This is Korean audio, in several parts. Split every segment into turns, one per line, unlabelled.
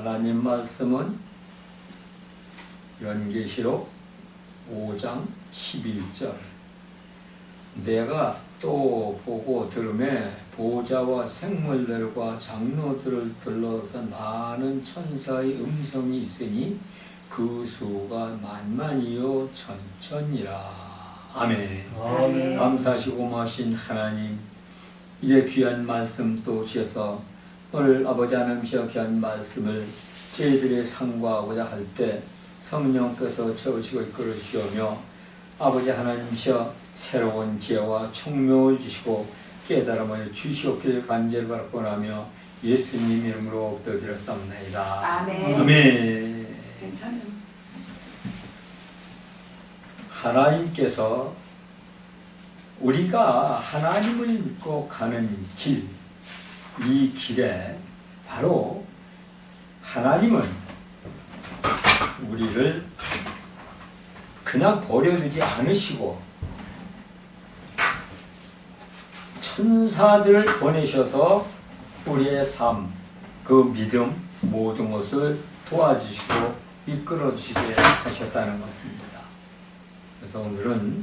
하나님 말씀은 연계시록 5장 11절 내가 또 보고 들음에 보좌와 생물들과 장로들을 둘러서 많은 천사의 음성이 있으니 그 수가 만만이요 천천이라. 아멘.
아멘.
감사하시고 고마우신 하나님, 이제 귀한 말씀 또 주셔서 오늘 아버지 하나님께서 귀한 말씀을 저희들의 상고하고자 할 때 성령께서 채우시고 이끌어 주시오며 아버지 하나님께서 새로운 지혜와 총명을 주시고 깨달음을 주시옵기를 간절히 바라고나며 예수님 이름으로 기도드렸사옵나이다.
아멘.
아멘.
괜찮아요.
하나님께서 우리가 하나님을 믿고 가는 길, 이 길에 바로 하나님은 우리를 그냥 버려두지 않으시고 천사들을 보내셔서 우리의 삶, 그 믿음, 모든 것을 도와주시고 이끌어주시게 하셨다는 것입니다. 그래서 오늘은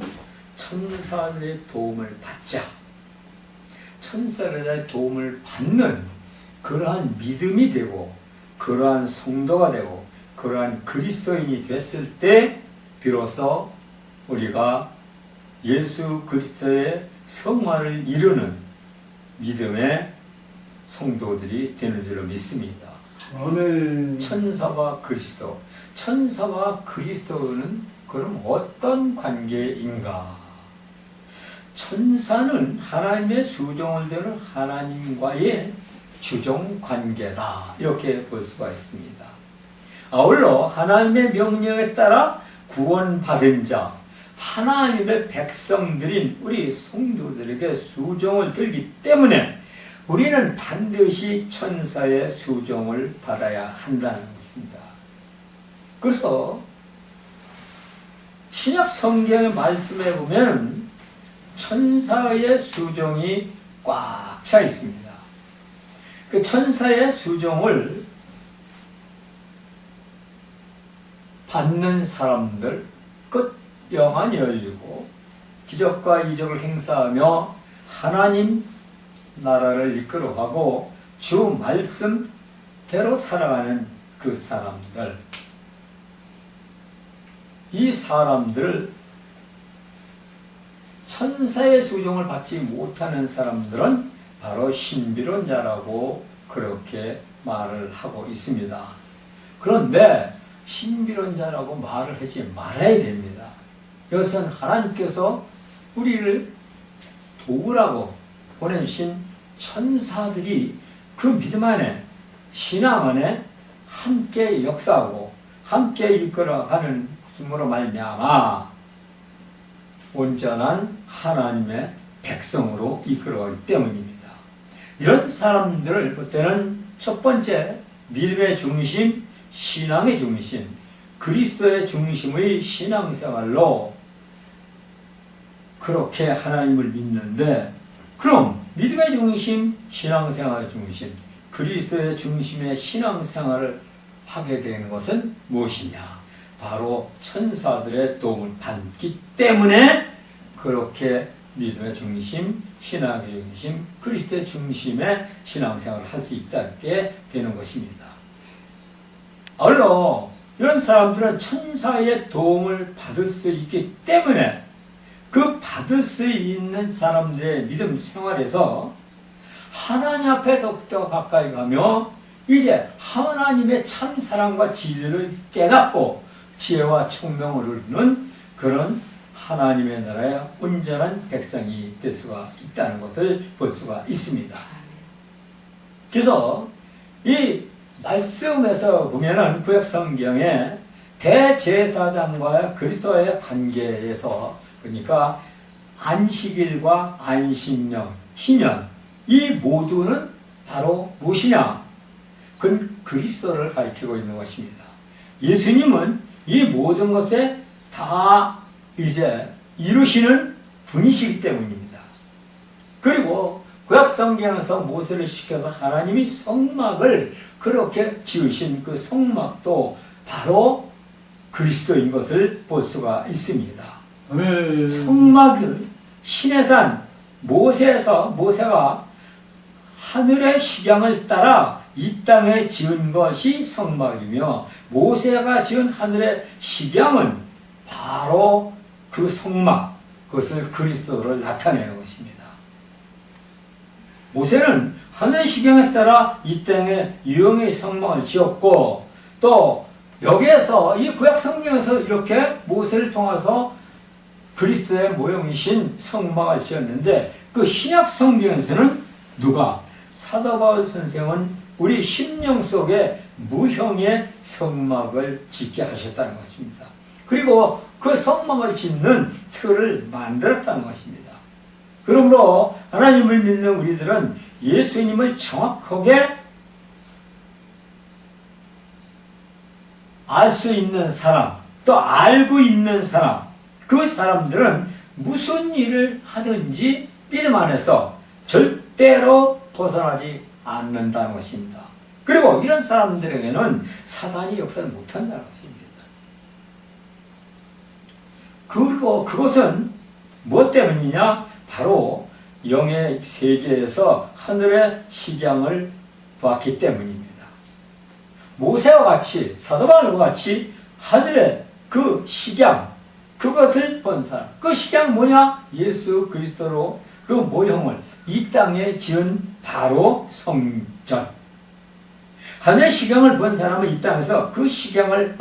천사들의 도움을 받자, 천사들의 도움을 받는 그러한 믿음이 되고 그러한 성도가 되고 그러한 그리스도인이 됐을 때 비로소 우리가 예수 그리스도의 성화를 이루는 믿음의 성도들이 되는 줄로 믿습니다.
아멘.
천사와 그리스도, 천사와 그리스도는 그럼 어떤 관계인가? 천사는 하나님의 수종을 되는 하나님과의 주종 관계다, 이렇게 볼 수가 있습니다. 아울러 하나님의 명령에 따라 구원받은 자, 하나님의 백성들인 우리 성도들에게 수종을 들기 때문에 우리는 반드시 천사의 수종을 받아야 한다는 것입니다. 그래서 신약 성경의 말씀에 보면 천사의 수종이 꽉 차 있습니다. 그 천사의 수종을 받는 사람들, 끝 영안이 열리고 기적과 이적을 행사하며 하나님 나라를 이끌어가고 주 말씀대로 살아가는 그 사람들, 이 사람들, 천사의 수종을 받지 못하는 사람들은 바로 신비론자라고 그렇게 말을 하고 있습니다. 그런데 신비론자라고 말을 하지 말아야 됩니다. 이것은 하나님께서 우리를 도우라고 보내주신 천사들이 그 믿음 안에, 신앙 안에 함께 역사하고 함께 이끌어가는 힘으로 말미암아 온전한 하나님의 백성으로 이끌어가기 때문입니다. 이런 사람들을 볼 때는 첫 번째, 믿음의 중심, 신앙의 중심, 그리스도의 중심의 신앙생활로 그렇게 하나님을 믿는데, 그럼 믿음의 중심, 신앙생활의 중심, 그리스도의 중심의 신앙생활을 하게 되는 것은 무엇이냐? 바로 천사들의 도움을 받기 때문에 그렇게 믿음의 중심, 신앙의 중심, 그리스도의 중심의 신앙생활을 할 수 있게 되는 것입니다. 아울러 이런 사람들은 천사의 도움을 받을 수 있기 때문에 그 받을 수 있는 사람들의 믿음 생활에서 하나님 앞에 더욱더 가까이 가며 이제 하나님의 참 사랑과 진리를 깨닫고 지혜와 총명을 이루는 그런 하나님의 나라의 온전한 백성이 될 수가 있다는 것을 볼 수가 있습니다. 그래서 이 말씀에서 보면은 구약 성경에 대제사장과 그리스도의 관계에서, 그러니까 안식일과 안식년, 희년, 이 모두는 바로 무엇이냐? 그건 그리스도를 가리키고 있는 것입니다. 예수님은 이 모든 것에 다 이제 이루시는 분이시기 때문입니다. 그리고 구약 성경에서 모세를 시켜서 하나님이 성막을 그렇게 지으신 그 성막도 바로 그리스도인 것을 볼 수가 있습니다. 성막은 시내산 모세가 하늘의 식양을 따라 이 땅에 지은 것이 성막이며, 모세가 지은 하늘의 식양은 바로 그 성막, 그것을 그리스도를 나타내는 것입니다. 모세는 하늘의 식양에 따라 이 땅에 유형의 성막을 지었고, 또 여기에서 이 구약 성경에서 이렇게 모세를 통해서 그리스도의 모형이신 성막을 지었는데, 그 신약 성경에서는 누가? 사도 바울 선생은 우리 심령 속에 무형의 성막을 짓게 하셨다는 것입니다. 그리고 그 성막을 짓는 틀을 만들었다는 것입니다. 그러므로 하나님을 믿는 우리들은 예수님을 정확하게 알 수 있는 사람, 또 알고 있는 사람, 그 사람들은 무슨 일을 하든지 믿음 안에서 절대로 벗어나지 않는다는 것입니다. 그리고 이런 사람들에게는 사단이 역사를 못한다는 것입니다. 그리고 그것은 무엇 때문이냐? 바로 영의 세계에서 하늘의 식양을 봤기 때문입니다. 모세와 같이, 사도 바울과 같이 하늘의 그 식양, 그것을 본 사람. 그 식양 뭐냐? 예수 그리스도로 그 모형을 이 땅에 지은 바로 성전. 하늘의 식양을 본 사람은 이 땅에서 그 식양을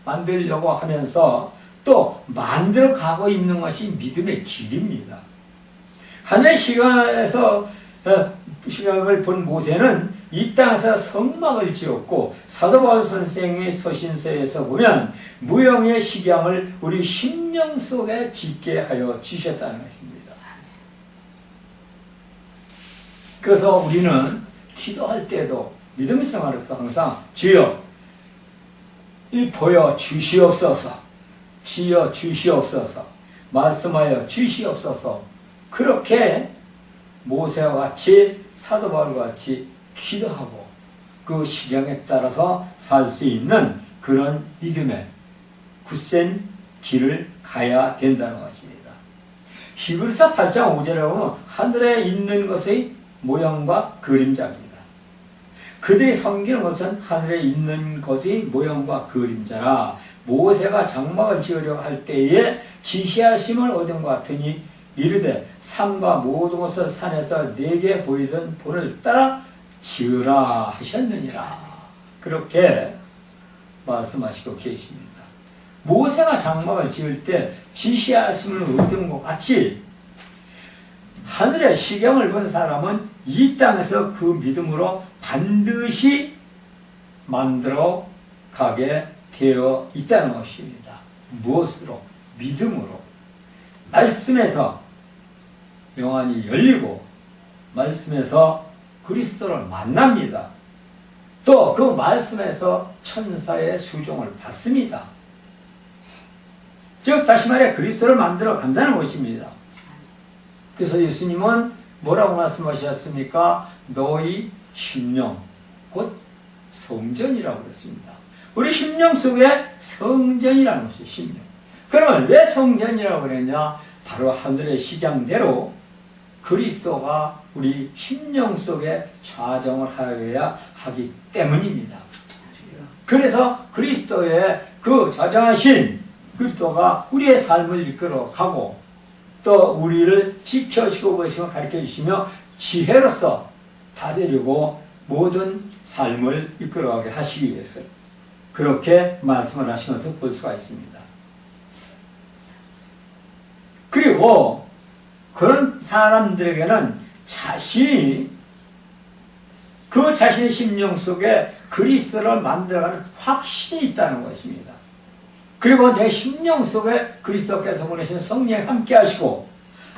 만들려고 하면서 또 만들어 가고 있는 것이 믿음의 길입니다. 하늘의 식양에서 식양을 본 모세는 이 땅에서 성막을 지었고, 사도 바울 선생의 서신서에서 보면 무형의 식양을 우리 심령 속에 짓게 하여 주셨다는 것입니다. 그래서 우리는 기도할 때도 믿음 생활에서 항상 주여 이 보여 주시옵소서, 지어 주시옵소서, 말씀하여 주시옵소서, 그렇게 모세와 같이 사도 바울과 같이 기도하고 그 식양에 따라서 살 수 있는 그런 믿음의 굳센 길을 가야 된다는 것입니다. 히브리서 8장 5절에 보면 하늘에 있는 것의 모형과 그림자입니다. 그들이 섬기는 것은 하늘에 있는 것의 모형과 그림자라. 모세가 장막을 지으려고 할 때에 지시하심을 얻은 것 같으니 이르되 산과 모든 것을 산에서 내게 보이던 본을 따라 지으라 하셨느니라. 그렇게 말씀하시고 계십니다. 모세가 장막을 지을 때 지시하심을 얻은 것 같이 하늘의 식양을 본 사람은 이 땅에서 그 믿음으로 반드시 만들어 가게 되어 있다는 것입니다. 무엇으로? 믿음으로. 말씀에서 영안이 열리고 말씀에서 그리스도를 만납니다. 또 그 말씀에서 천사의 수종을 받습니다. 즉 다시 말해 그리스도를 만들어 간다는 것입니다. 그래서 예수님은 뭐라고 말씀하셨습니까? 너희 심령 곧 성전이라고 그랬습니다. 우리 심령 속에 성전이라는 것이 심령. 그러면 왜 성전이라고 그랬냐? 바로 하늘의 식양대로 그리스도가 우리 심령 속에 좌정을 하여야 하기 때문입니다. 그래서 그리스도의 그 좌정하신 그리스도가 우리의 삶을 이끌어 가고 또 우리를 지켜주고 보시며 가르쳐 주시며 지혜로서 다스리고 모든 삶을 이끌어가게 하시기 위해서 그렇게 말씀을 하시면서 볼 수가 있습니다. 그리고 그런 사람들에게는 자신이 그 자신의 심령 속에 그리스도를 만들어가는 확신이 있다는 것입니다. 그리고 내 심령 속에 그리스도께서 보내신 성령이 함께 하시고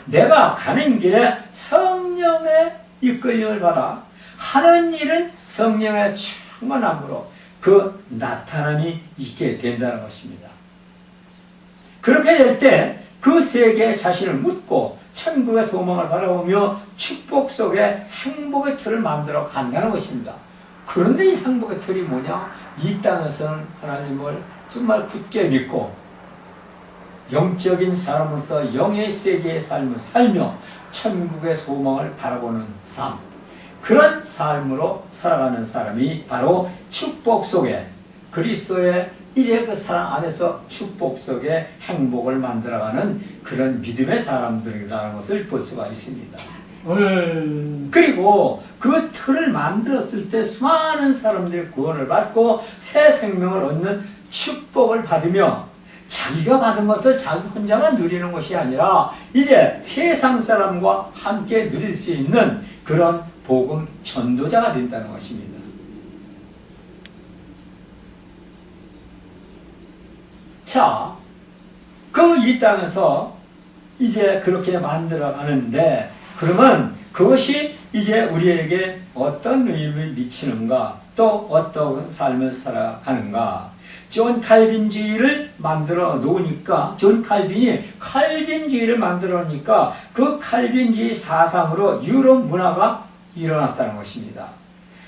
내가 가는 길에 성령의 이끌림을 받아 하는 일은 성령의 충만함으로 그 나타남이 있게 된다는 것입니다. 그렇게 될 때 그 세계에 자신을 묻고 천국의 소망을 바라보며 축복 속에 행복의 틀을 만들어 간다는 것입니다. 그런데 이 행복의 틀이 뭐냐? 이 땅에서는 하나님을 정말 굳게 믿고 영적인 사람으로서 영의 세계의 삶을 살며 천국의 소망을 바라보는 삶, 그런 삶으로 살아가는 사람이 바로 축복 속에 그리스도의 이제 그 사랑 안에서 축복 속에 행복을 만들어가는 그런 믿음의 사람들이라는 것을 볼 수가 있습니다. 그리고 그 틀을 만들었을 때 수많은 사람들이 구원을 받고 새 생명을 얻는 축복을 받으며 자기가 받은 것을 자기 혼자만 누리는 것이 아니라 이제 세상 사람과 함께 누릴 수 있는 그런 복음 전도자가 된다는 것입니다. 자, 그 이 땅에서 이제 그렇게 만들어 가는데, 그러면 그것이 이제 우리에게 어떤 의미를 미치는가, 또 어떤 삶을 살아가는가. 존 칼빈주의를 만들어 놓으니까, 존 칼빈이 칼빈주의를 만들어 놓으니까 그 칼빈주의 사상으로 유럽 문화가 일어났다는 것입니다.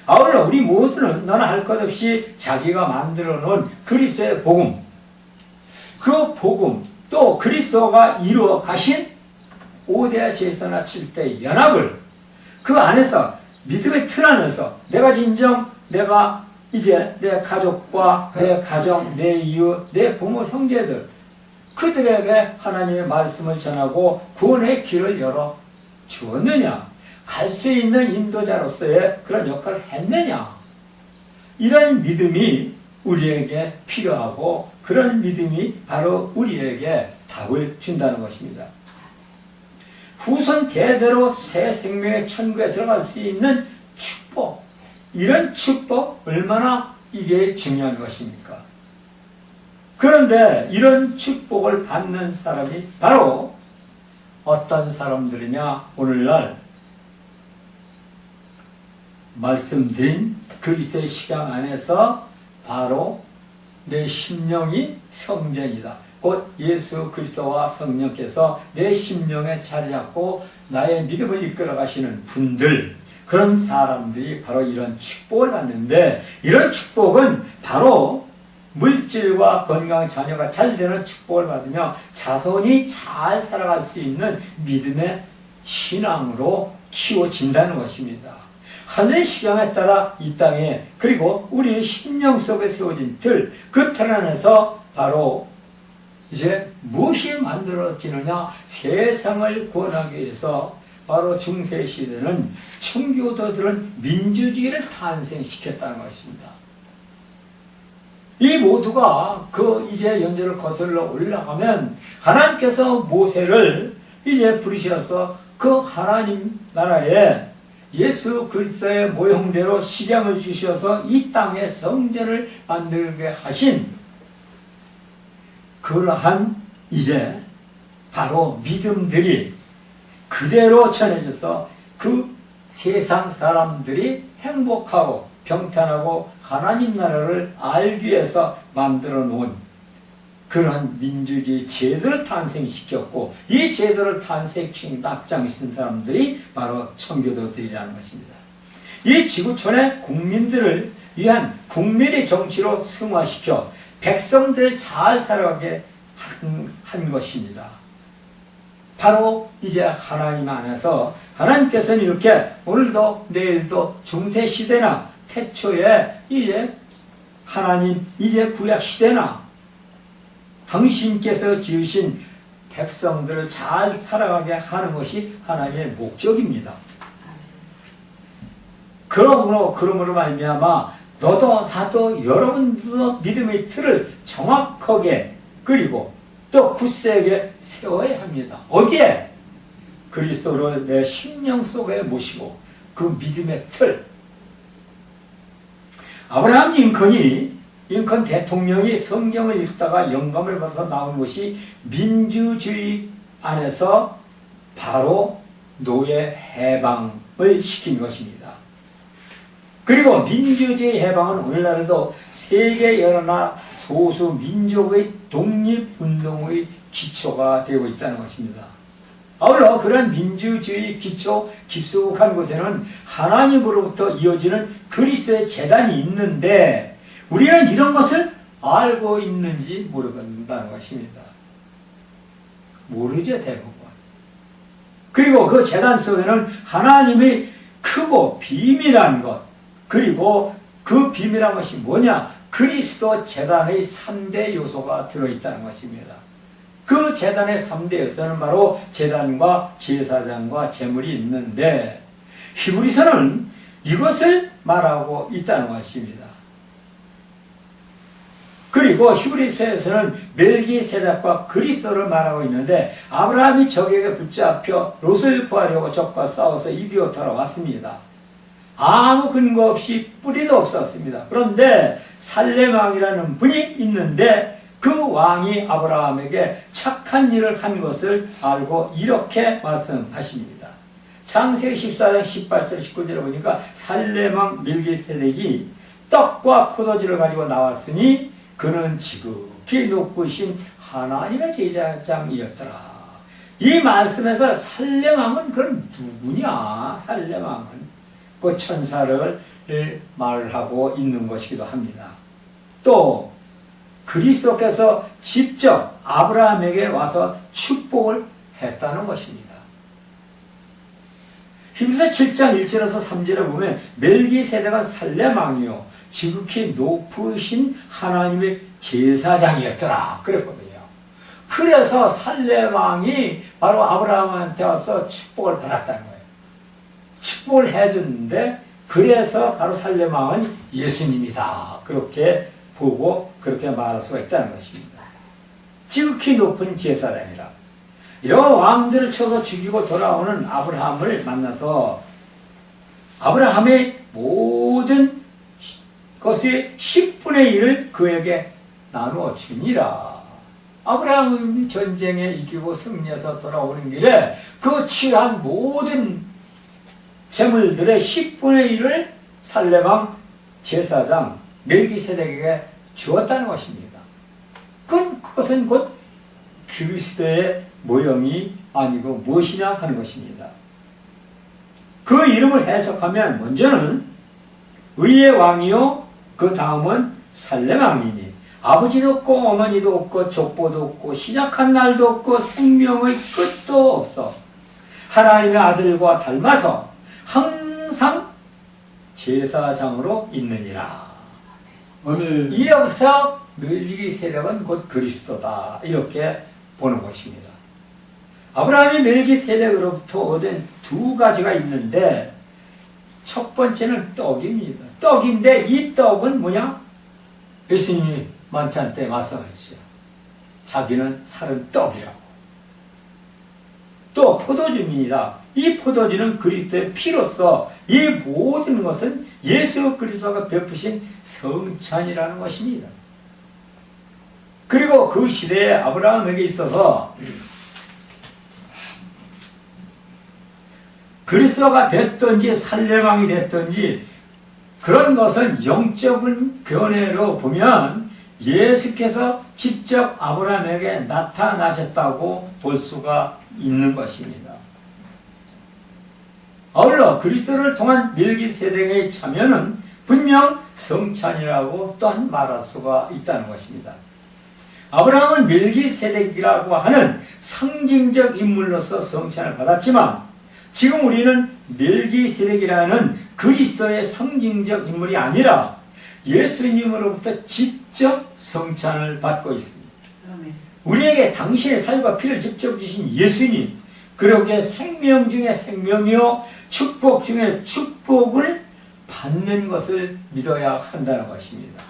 아울러 우리 모두는 너나 할 것 없이 자기가 만들어 놓은 그리스도의 복음, 그 복음, 또 그리스도가 이루어 가신 5대 제사나 7대 연합을 그 안에서 믿음의 틀 안에서 내가 진정 내가 이제 내 가족과 내 가정, 내 이웃, 내 부모, 형제들 그들에게 하나님의 말씀을 전하고 구원의 길을 열어 주었느냐, 갈 수 있는 인도자로서의 그런 역할을 했느냐, 이런 믿음이 우리에게 필요하고 그런 믿음이 바로 우리에게 답을 준다는 것입니다. 후손 대대로 새 생명의 천국에 들어갈 수 있는 축복, 이런 축복 얼마나 이게 중요한 것입니까? 그런데 이런 축복을 받는 사람이 바로 어떤 사람들이냐, 오늘날 말씀드린 그리스도의 시간 안에서 바로 내 심령이 성전이다. 곧 예수 그리스도와 성령께서 내 심령에 자리 잡고 나의 믿음을 이끌어 가시는 분들, 그런 사람들이 바로 이런 축복을 받는데, 이런 축복은 바로 물질과 건강, 자녀가 잘 되는 축복을 받으며 자손이 잘 살아갈 수 있는 믿음의 신앙으로 키워진다는 것입니다. 하늘의 시간에 따라 이 땅에, 그리고 우리 심령 속에 세워진 틀, 그 틀 안에서 바로 이제 무엇이 만들어지느냐, 세상을 구원하기 위해서 바로 중세시대는 청교도들은 민주주의를 탄생시켰다는 것입니다. 이 모두가 그 이제 연절을 거슬러 올라가면 하나님께서 모세를 이제 부르셔서 그 하나님 나라에 예수 그리스도의 모형대로 식양을 주셔서 이 땅에 성전을 만들게 하신 그러한 이제 바로 믿음들이 그대로 전해져서 그 세상 사람들이 행복하고 평탄하고 하나님 나라를 알기 위해서 만들어 놓은 그런 민주주의 제도를 탄생시켰고, 이 제도를 탄생시킨 앞장선 사람들이 바로 청교도들이라는 것입니다. 이 지구촌의 국민들을 위한 국민의 정치로 승화시켜 백성들을 잘 살아가게 한 것입니다. 바로 이제 하나님 안에서 하나님께서는 이렇게 오늘도 내일도 중세시대나 태초에 이제 하나님 이제 구약시대나 당신께서 지으신 백성들을 잘 살아가게 하는 것이 하나님의 목적입니다. 그러므로 말미암아 너도 나도 여러분도 믿음의 틀을 정확하게 그리고 또 굳세게 세워야 합니다. 어디에? 그리스도를 내 심령 속에 모시고 그 믿음의 틀. 아브라함 링컨 대통령이 성경을 읽다가 영감을 받아서 나온 것이 민주주의 안에서 바로 노예 해방을 시킨 것입니다. 그리고 민주주의 해방은 오늘날에도 세계 여러 나라 소수 민족의 독립운동의 기초가 되고 있다는 것입니다. 아울러 그런 민주주의 기초 깊숙한 곳에는 하나님으로부터 이어지는 그리스도의 제단이 있는데 우리는 이런 것을 알고 있는지 모르겠다는 것입니다. 모르죠, 대부분. 그리고 그 제단 속에는 하나님의 크고 비밀한 것, 그리고 그 비밀한 것이 뭐냐? 그리스도 제단의 3대 요소가 들어있다는 것입니다. 그 제단의 3대 요소는 바로 제단과 제사장과 제물이 있는데 히브리서는 이것을 말하고 있다는 것입니다. 그리고 히브리서에서는 멜기세덱과 그리스도를 말하고 있는데 아브라함이 적에게 붙잡혀 롯을 구하려고 적과 싸워서 이기고 돌아왔습니다. 아무 근거 없이 뿌리도 없었습니다. 그런데 살렘왕이라는 분이 있는데 그 왕이 아브라함에게 착한 일을 한 것을 알고 이렇게 말씀하십니다. 창세기 14장 18절 19절에 보니까 살렘왕 멜기세덱이 떡과 포도주를 가지고 나왔으니 그는 지극히 높으신 하나님의 제사장이었더라. 이 말씀에서 살렘왕은 그럼 누구냐? 살렘왕은 그 천사를 말하고 있는 것이기도 합니다. 또 그리스도께서 직접 아브라함에게 와서 축복을 했다는 것입니다. 히브리서 7장 1절에서 3절에 보면 멜기세덱은 살렘왕이요 지극히 높으신 하나님의 제사장이었더라 그랬거든요. 그래서 살렘왕이 바로 아브라함한테 와서 축복을 받았다는 거예요. 축복을 해줬는데 그래서 바로 살렘왕은 예수님이다. 그렇게 보고 그렇게 말할 수가 있다는 것입니다. 지극히 높은 제사장이라. 이런 왕들을 쳐서 죽이고 돌아오는 아브라함을 만나서 아브라함의 모든 것의 10분의 1을 그에게 나누어 주니라. 아브라함이 전쟁에 이기고 승리해서 돌아오는 길에 그 취한 모든 재물들의 10분의 1을 살렘왕 제사장 멜기세덱에게 주었다는 것입니다. 그것은 곧 그리스도의 모형이 아니고 무엇이냐 하는 것입니다. 그 이름을 해석하면 먼저는 의의 왕이요 그 다음은 살렘왕이니 아버지도 없고 어머니도 없고 족보도 없고 신약한 날도 없고 생명의 끝도 없어 하나님의 아들과 닮아서 항상 제사장으로 있느니라.
아멘.
이어서 멜기세덱은 곧 그리스도다 이렇게 보는 것입니다. 아브라함이 멜기세덱으로부터 얻은 두 가지가 있는데 첫 번째는 떡입니다. 떡인데 이 떡은 뭐냐? 예수님이 만찬 때 말씀하셨죠. 자기는 살은 떡이라고. 또 포도주입니다. 이 포도주는 그리스도의 피로서 이 모든 것은 예수 그리스도가 베푸신 성찬이라는 것입니다. 그리고 그 시대에 아브라함에게 있어서 그리스도가 됐든지 살렘왕이 됐든지 그런 것은 영적인 견해로 보면 예수께서 직접 아브라함에게 나타나셨다고 볼 수가 있는 것입니다. 아울러 그리스도를 통한 멜기세덱의 참여는 분명 성찬이라고 또한 말할 수가 있다는 것입니다. 아브라함은 멜기세덱이라고 하는 상징적 인물로서 성찬을 받았지만 지금 우리는 멜기세덱이라는 그리스도의 상징적 인물이 아니라 예수님으로부터 직접 성찬을 받고 있습니다. 우리에게 당신의 살과 피를 직접 주신 예수님, 그렇게 생명 중에 생명이요 축복 중에 축복을 받는 것을 믿어야 한다는 것입니다.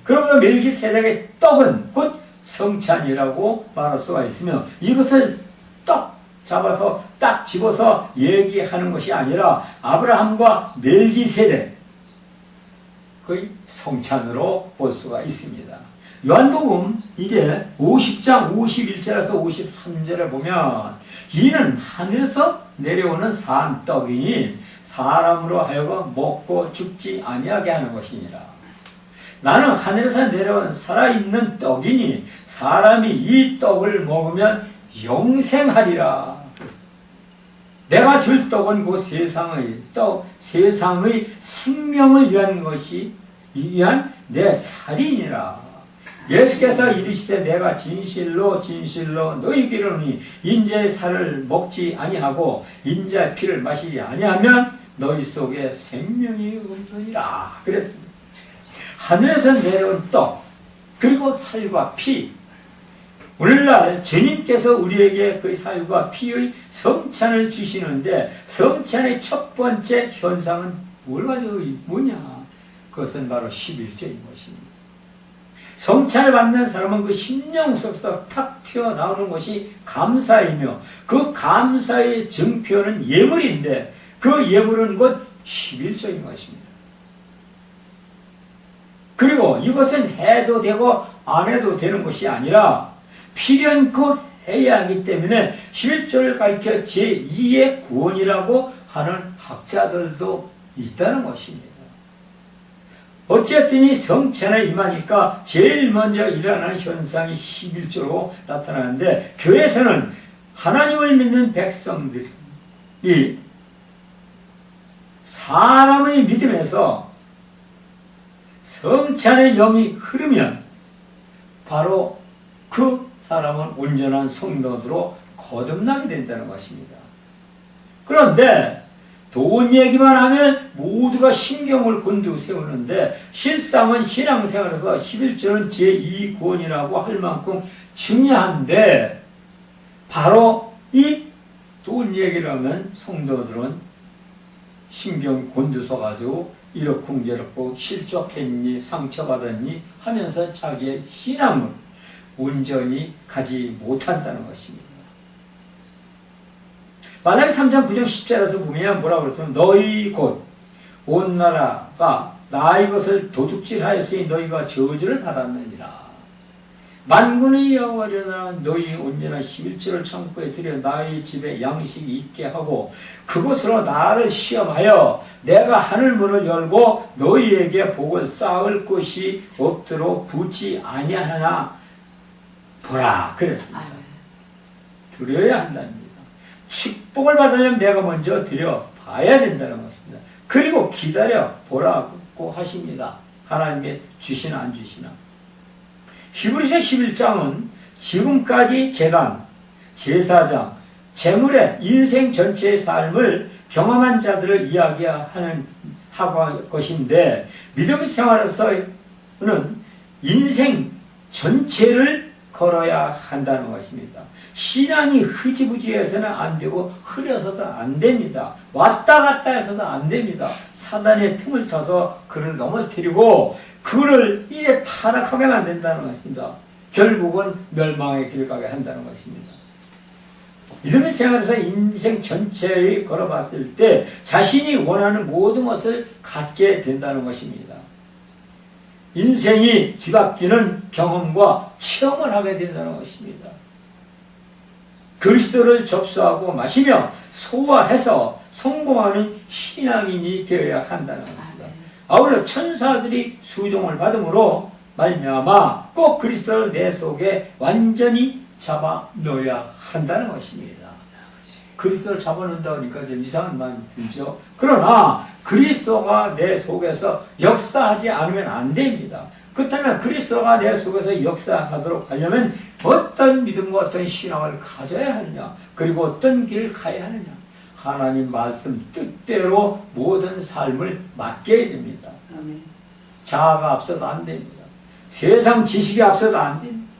그러므로 멜기세덱의 떡은 곧 성찬이라고 말할 수가 있으며 이것을 떡 잡아서 딱 집어서 얘기하는 것이 아니라 아브라함과 멜기세덱 거의 성찬으로 볼 수가 있습니다. 요한복음 이제 50장 51절에서 53절에 보면 이는 하늘에서 내려오는 산 떡이니 사람으로 하여금 먹고 죽지 아니하게 하는 것이니라. 나는 하늘에서 내려온 살아있는 떡이니 사람이 이 떡을 먹으면 영생하리라. 내가 줄 떡은 그 세상의 생명을 위한 내 살이니라. 예수께서 이르시되 내가 진실로 진실로 너희에게 이르노니 인자의 살을 먹지 아니하고 인자의 피를 마시지 아니하면 너희 속에 생명이 없느니라. 그랬습니다. 하늘에서 내려온 떡 그리고 살과 피, 오늘날 주님께서 우리에게 그 살과 피의 성찬을 주시는데 성찬의 첫 번째 현상은 뭐냐? 그것은 바로 11조인 것입니다. 성찬을 받는 사람은 그 심령 속에서 탁 튀어나오는 것이 감사이며 그 감사의 증표는 예물인데 그 예물은 곧 11조인 것입니다. 그리고 이것은 해도 되고 안 해도 되는 것이 아니라 필연껏 해야 하기 때문에 11조를 가리켜 제2의 구원이라고 하는 학자들도 있다는 것입니다. 어쨌든 이 성찬에 임하니까 제일 먼저 일어나는 현상이 11조로 나타나는데 교회에서는 하나님을 믿는 백성들이 사람의 믿음에서 성찬의 영이 흐르면 바로 그 사람은 온전한 성도로 거듭나게 된다는 것입니다. 그런데 돈 얘기만 하면 모두가 신경을 곤두세우는데 실상은 신앙생활에서 11조는 제2 구원이라고 할 만큼 중요한데 바로 이 돈 얘기를 하면 성도들은 신경 곤두서가지고 이러쿵저러쿵 실족했니 상처받았니 하면서 자기의 신앙을 온전히 가지 못한다는 것입니다. 만약에 3장 9절 10절에서 보면 뭐라고 그랬으면 너희 곧 온 나라가 나의 것을 도둑질하였으니 너희가 저주를 받았느니라. 만군의 여호와려나 너희 온전한 11조를 창고에 들여 나의 집에 양식이 있게 하고 그곳으로 나를 시험하여 내가 하늘문을 열고 너희에게 복을 쌓을 곳이 없도록 두지 아니하나 보라 그랬습니다. 드려야 한답니다. 축복을 받으려면 내가 먼저 드려 봐야 된다는 것입니다. 그리고 기다려 보라고 하십니다. 하나님의 주시나 안 주시나. 히브리서 11장은 지금까지 제단, 제사장, 제물의 인생 전체의 삶을 경험한 자들을 이야기하는 것인데 믿음의 생활에서는 인생 전체를 걸어야 한다는 것입니다. 신앙이 흐지부지해서는 안 되고 흐려서도 안 됩니다. 왔다 갔다 해서도 안 됩니다. 사단의 틈을 타서 그를 넘어뜨리고 그를 이제 타락하게 만든다는 것입니다. 결국은 멸망의 길을 가게 한다는 것입니다. 믿음의 생활에서 인생 전체에 걸어봤을 때 자신이 원하는 모든 것을 갖게 된다는 것입니다. 인생이 뒤바뀌는 경험과 체험을 하게 된다는 것입니다. 그리스도를 접수하고 마시며 소화해서 성공하는 신앙인이 되어야 한다는 것입니다. 아울러 천사들이 수종을 받음으로 말미암아 꼭 그리스도를 내 속에 완전히 잡아 넣어야 한다는 것입니다. 그리스도를 잡아 넣는다 하니까 좀 이상한 마음이 들죠. 그러나 그리스도가 내 속에서 역사하지 않으면 안 됩니다. 그렇다면 그리스도가 내 속에서 역사하도록 하려면 어떤 믿음과 어떤 신앙을 가져야 하느냐, 그리고 어떤 길을 가야 하느냐, 하나님 말씀 뜻대로 모든 삶을 맡겨야 됩니다. 자아가 앞서도 안 됩니다. 세상 지식이 앞서도 안 됩니다.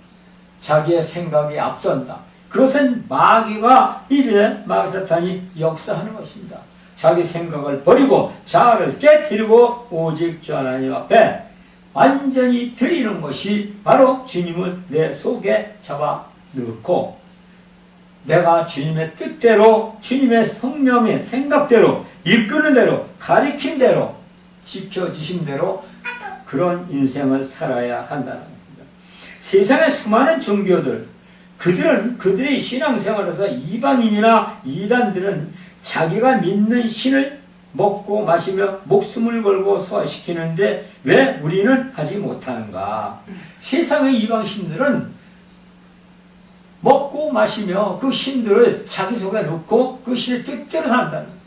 자기의 생각이 앞선다. 그것은 마귀가 이제 마귀 사탄이 역사하는 것입니다. 자기 생각을 버리고 자아를 깨뜨리고 오직 주 하나님 앞에 완전히 드리는 것이 바로 주님을 내 속에 잡아 넣고 내가 주님의 뜻대로 주님의 성령의 생각대로 이끄는 대로 가리킨 대로 지켜주신 대로 그런 인생을 살아야 한다는 겁니다. 세상의 수많은 종교들 그들은 그들의 신앙생활에서 이방인이나 이단들은 자기가 믿는 신을 먹고 마시며 목숨을 걸고 소화시키는데 왜 우리는 하지 못하는가? 세상의 이방신들은 먹고 마시며 그 신들을 자기 속에 넣고 그 신을 뜻대로 산다는 겁니다.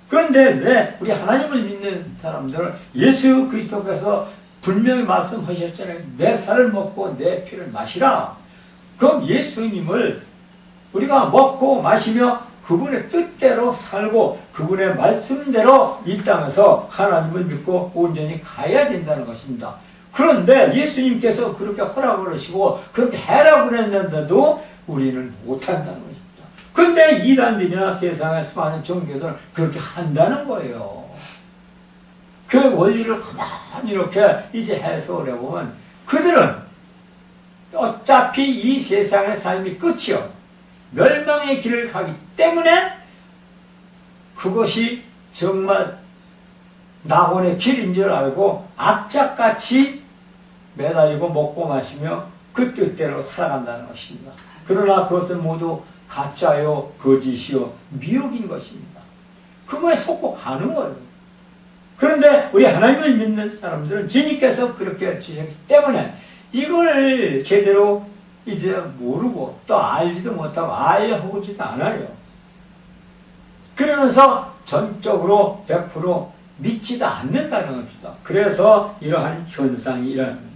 그런데 왜 우리 하나님을 믿는 사람들은 예수 그리스도께서 분명히 말씀하셨잖아요. 내 살을 먹고 내 피를 마시라. 그럼 예수님을 우리가 먹고 마시며 그분의 뜻대로 살고 그분의 말씀대로 이 땅에서 하나님을 믿고 온전히 가야 된다는 것입니다. 그런데 예수님께서 그렇게 허락을 하시고 그렇게 해라고 그랬는데도 우리는 못한다는 것입니다. 근데 이단들이나 세상의 수많은 종교들은 그렇게 한다는 거예요. 그 원리를 가만히 이렇게 이제 해석을 해보면 그들은 어차피 이 세상의 삶이 끝이요. 멸망의 길을 가기 때문에 그것이 정말 낙원의 길인 줄 알고 악착같이 매달리고 먹고 마시며 그 뜻대로 살아간다는 것입니다. 그러나 그것은 모두 가짜요, 거짓이요, 미혹인 것입니다. 그거에 속고 가는 거예요. 그런데 우리 하나님을 믿는 사람들은 주님께서 그렇게 주셨기 때문에 이걸 제대로 이제 모르고 또 알지도 못하고 알려보지도 않아요. 그러면서 전적으로 100% 믿지도 않는다는 겁니다. 그래서 이러한 현상이 일어납니다.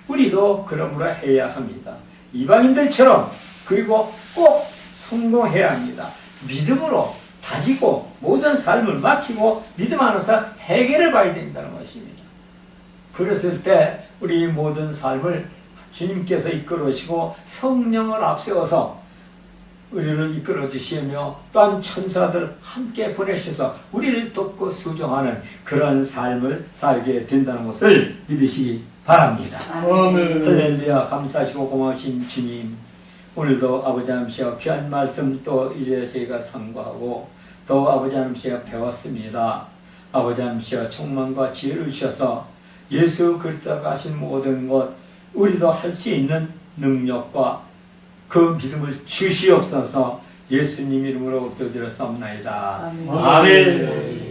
우리도 그러므로 해야 합니다. 이방인들처럼 그리고 꼭 성공해야 합니다. 믿음으로 다지고 모든 삶을 맡기고 믿음 안에서 해결을 봐야 된다는 것입니다. 그랬을 때 우리 모든 삶을 주님께서 이끌어주시고 성령을 앞세워서 우리를 이끌어 주시며 또한 천사들 함께 보내셔서 우리를 돕고 수정하는 그런 삶을 살게 된다는 것을 믿으시기 바랍니다.
아멘.
할렐루야. 감사하시고 고마우신 주님, 오늘도 아버지 하나님께서 귀한 말씀 또 이제 저희가 상고하고 또 아버지 하나님께서 배웠습니다. 아버지 하나님께서 총망과 지혜를 주셔서 예수 그리스도가 하신 모든 것 우리도 할 수 있는 능력과 그 믿음을 주시옵소서. 예수님 이름으로 엎드려 드렸사옵나이다.
아멘.
아멘.